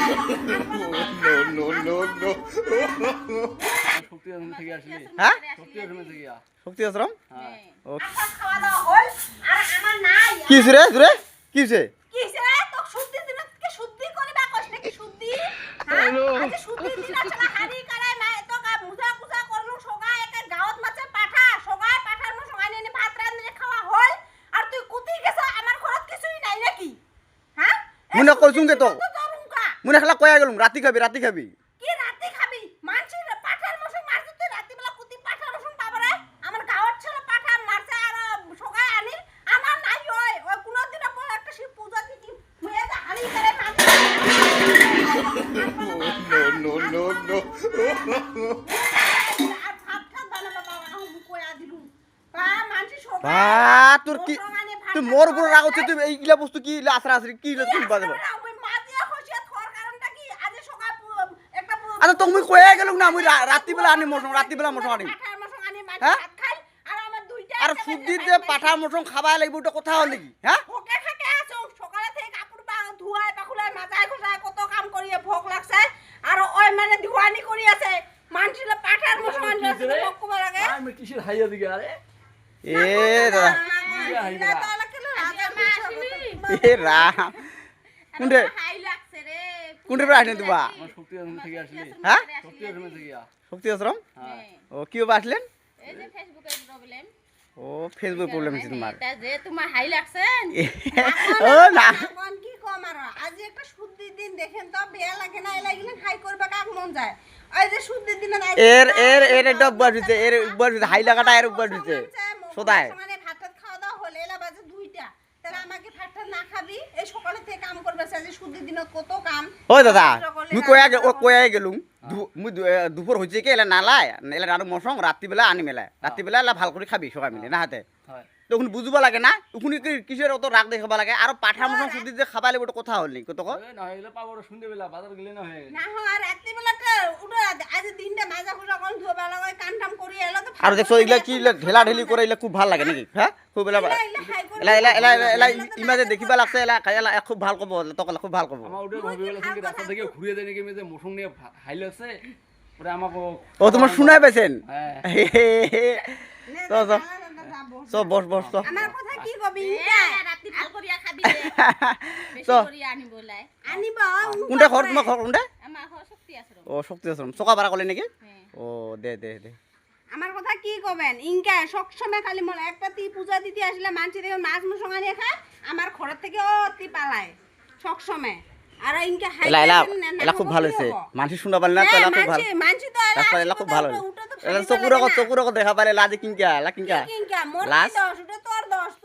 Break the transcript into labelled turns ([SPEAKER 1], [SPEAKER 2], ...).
[SPEAKER 1] No, no, no, no.
[SPEAKER 2] শক্তি আশ্রম থেকে আসলি
[SPEAKER 3] হ্যাঁ
[SPEAKER 2] শক্তি আশ্রম থেকে
[SPEAKER 3] শক্তি আশ্রম
[SPEAKER 2] হ্যাঁ
[SPEAKER 3] ও
[SPEAKER 4] খাওয়া দাওয়া হল আর আমার নাই
[SPEAKER 3] কি হইছে রে জুরে কি হইছে
[SPEAKER 4] কি রে তো শুদ্ধি দিন থেকে শুদ্ধি করিবা কষ্ট কি শুদ্ধি হ্যাঁ আজ শুদ্ধি দিন আসলে হাড়ি করায় মা তো মুজা মুজা করলু সগায় একটা গাওত মাছে পাঠা সগায় পাঠার মো সগায় নিয়ে ভাত রান্না খাওয়া হল আর তুই কুতি গেছ আমার ঘরত কিছুই নাই নাকি হ্যাঁ
[SPEAKER 3] মুনা কইছুঙ্গে তো
[SPEAKER 4] জরুঙ্কা
[SPEAKER 3] মুনা খালা কয়া গেলুম রাতি খাবি
[SPEAKER 4] কি রাতে খাবি মানছির পাঠার মো মারছ তুই রাতে বেলা কুতি পাঠার মো পাবরে আমার গাওত ছিল পাঠা মারছে আর সগায় আনি আমার নাই হয় ওই কোনদিন পর একটা শিব পূজা দিতি হয়ে যা হাড়ি করে
[SPEAKER 1] No, no, no, no.
[SPEAKER 3] বা তোর কি তুই মোর উপর রাগ হচ্ছে তুই এইগুলা বস্তু কি আছরা আছরি কি তুই বাজাবে আচ্ছা তুমি কয়া গেলুম না মুই রাতি বেলা আনি মশং রাতি বেলা মশং আনি হ্যাঁ আর সুদ্দির যে পাঠা মশং খাবা লাগবে ওটা কথা হল নাকি হ্যাঁ
[SPEAKER 4] কত কাম করিয়ে ভোগ লাগছে আর ওই মানে দিওয়ানি করি আছে মানছিলা পাঠার মশন আনছে ভোগ লাগে
[SPEAKER 2] আমি কিসের হাইয়া দিকে আরে
[SPEAKER 3] এ দাদা এ রাম কোনটে
[SPEAKER 4] হাই লাগছে রে
[SPEAKER 3] কোনটে প্রায় আসলেন তুবা
[SPEAKER 2] আমার শক্তি আশ্রম থেকে আসলি
[SPEAKER 3] হ্যাঁ
[SPEAKER 2] শক্তি আশ্রম থেকে
[SPEAKER 3] শক্তি আশ্রম
[SPEAKER 2] হ্যাঁ
[SPEAKER 3] ও কি বা আসলেন
[SPEAKER 4] এই যে ফেসবুকের প্রবলেম
[SPEAKER 3] ও ফেসবুক প্রবলেম আছে তোমার
[SPEAKER 4] এটা যে তোমার হাই লাগছে
[SPEAKER 3] ও না
[SPEAKER 4] এখন কি কম আর আজ একটা শুদ্ধি দিন দেখেন তো বেয়া লাগে না লাগিলেন হাই করবে কাক মন যায় ওই যে শুদ্ধি দিন
[SPEAKER 3] এর এর এর একটা উপর দিতে এর উপর দিতে হাই লাগাটা এর উপর দিতে সদায়
[SPEAKER 4] মানে ভাত খাওয়া দাওয়া হলে এলা বাজে 2টা তাহলে আমাকে ভাতটা না খাবি এই সকালে থেকে কাম করবে যে শুদ্ধি দিনত কত কাম
[SPEAKER 3] ও দাদা মুই কয়া গেলুম মুই দুপুর হইছে কি এলা নালাই এলা রানু মশং রাত্রি বেলা আনি মেলা রাত্রি বেলা এলা ভাল করে খাবি সবাই মিলে না হাতে
[SPEAKER 2] হয়
[SPEAKER 3] তখন বুঝবা লাগে না তখন কিসের অত রাগ দেখাবা লাগে আর পাঠা মশং সুদি যে খাবা লাগবে ওটা কথা হল নি কত
[SPEAKER 2] এ না হইলে পাবো সন্ধ্যে বেলা বাজার গেলে না হয়ে
[SPEAKER 4] না হয় রাত্রি বেলাটা উঠে আজ দিনটা মাজা ফুটা কোন ধোবা লাগে কাম টাম করি এলা তো
[SPEAKER 3] আর দেখছো এগুলা কি ঢেলা ঢেলি করে এগুলা খুব ভাল লাগে নাকি হ্যাঁ খুব এলা এলা এলা এলা এলা ইমাজে দেখিবা লাগছে এলা এলা খুব ভাল কব তকলা খুব ভাল কব
[SPEAKER 2] আমার ওটা ভাবি বেলা সঙ্গে রাস্তা থেকে ঘুরে দেয় নাকি মেয়ে মৌসুম নিয়ে হাই লাগছে পরে আমাকে
[SPEAKER 3] ও তোমার শুনাই পেছেন
[SPEAKER 2] হ্যাঁ
[SPEAKER 3] তো তো বস বস তো
[SPEAKER 4] আমার কথা কি কবি রাত্রি ভাল করিয়া খাবি বেশি
[SPEAKER 3] তো
[SPEAKER 4] করিয়া আনি বলাই আনিব
[SPEAKER 3] কোনটা ঘর তোমার ঘর কোনটা
[SPEAKER 4] আমার ঘর শক্তি আশ্রম
[SPEAKER 3] ও শক্তি আশ্রম চকা পারা করলে নাকি ও দে দে দে
[SPEAKER 4] আমার কথা কি কবেন ইনকা সব সময় খালি মনে একটা তি পূজা দিতে আসলে মানছি দেখে মাছ মুসঙ্গা নিয়ে খায় আমার ঘরের থেকে ও তি পালায় সব সময় আর ইনকা হাই
[SPEAKER 3] এলা এলা এলা খুব ভালো হইছে মানুষ শুনা পারলে না তো এলা খুব ভালো
[SPEAKER 4] মানছি তো
[SPEAKER 3] রাস্তা এলা খুব ভালো এলা চকুর দেখা পারে লাজে কিনকা এলা কিনকা
[SPEAKER 4] কিনকা মোর
[SPEAKER 3] লাজ?
[SPEAKER 4] 10 ওটা তোর 10